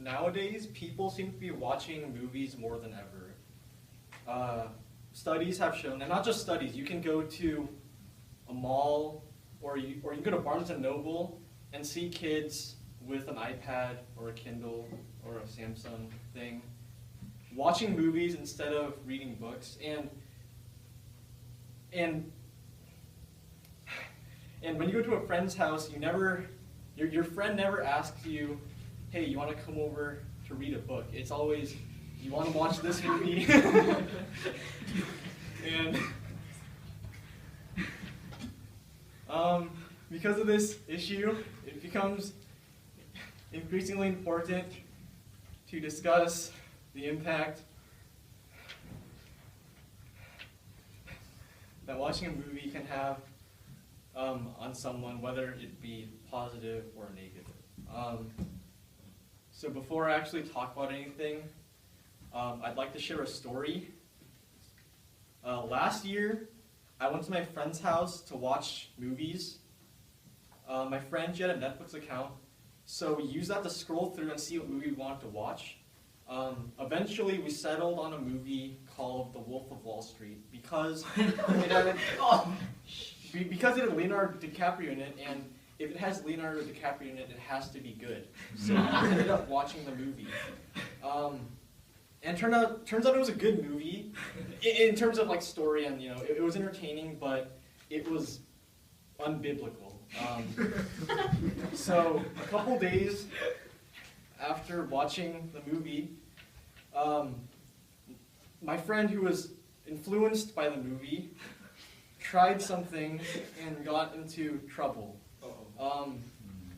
nowadays, people seem to be watching movies more than ever. Studies have shown, and not just studies, you can go to a mall or you can go to Barnes & Noble and see kids with an iPad or a Kindle or a Samsung thing watching movies instead of reading books. And when you go to a friend's house, your friend never asks you, hey, you want to come over to read a book? It's always, you want to watch this movie? And because of this issue, it becomes increasingly important to discuss the impact that watching a movie can have on someone, whether it be positive or negative. So before I actually talk about anything, I'd like to share a story. Last year, I went to my friend's house to watch movies. My friend, she had a Netflix account, so we used that to scroll through and see what movie we wanted to watch. Eventually, we settled on a movie called The Wolf of Wall Street because it had Leonardo DiCaprio in it, and if it has Leonardo DiCaprio in it, it has to be good. So I ended up watching the movie. And turns out it was a good movie in terms of like story, and it was entertaining, but it was unbiblical. So a couple days after watching the movie, my friend, who was influenced by the movie, tried something and got into trouble.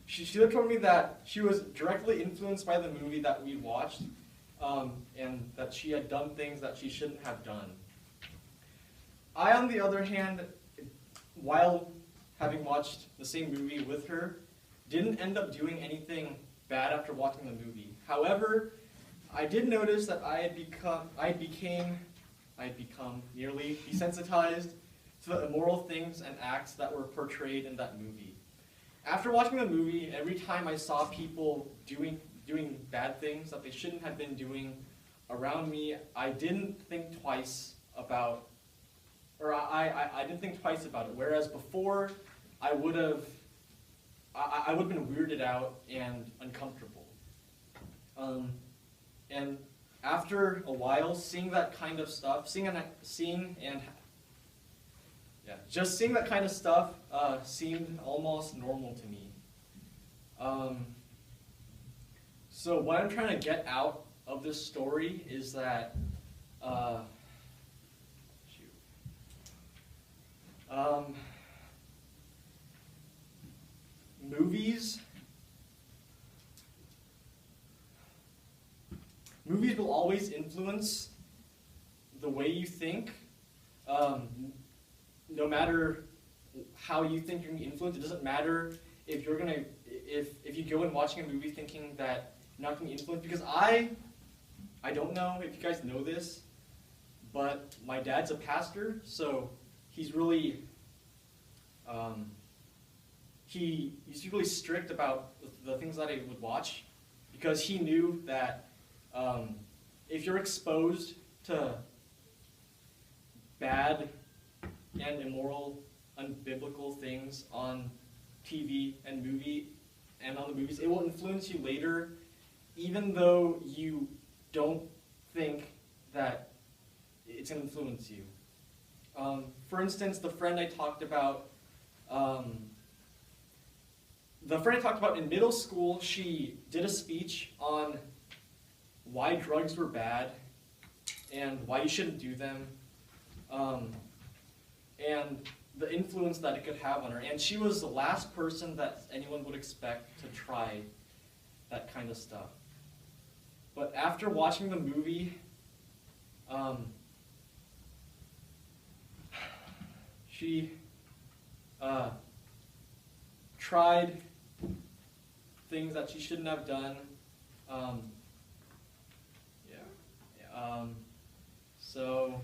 She told me that she was directly influenced by the movie that we watched, and that she had done things that she shouldn't have done. I, on the other hand, while having watched the same movie with her, didn't end up doing anything bad after watching the movie. However, I did notice that I had become nearly desensitized to the immoral things and acts that were portrayed in that movie. After watching the movie, every time I saw people doing bad things that they shouldn't have been doing around me, I didn't think twice about, I didn't think twice about it. Whereas before, I would have been weirded out and uncomfortable. And after a while, seeing that kind of stuff, seeing that kind of stuff seemed almost normal to me. So what I'm trying to get out of this story is that movies will always influence the way you think. No matter how you think you're going to be influenced, it doesn't matter if you go in watching a movie thinking that you're not going to be influenced. Because I don't know if you guys know this, but my dad's a pastor, so he's really he's really strict about the things that I would watch, because he knew that if you're exposed to bad and immoral, unbiblical things on TV and on the movies, it will influence you later, even though you don't think that it's going to influence you. For instance, the friend I talked about in middle school, she did a speech on why drugs were bad and why you shouldn't do them, and the influence that it could have on her. And she was the last person that anyone would expect to try that kind of stuff. But after watching the movie, she tried things that she shouldn't have done. So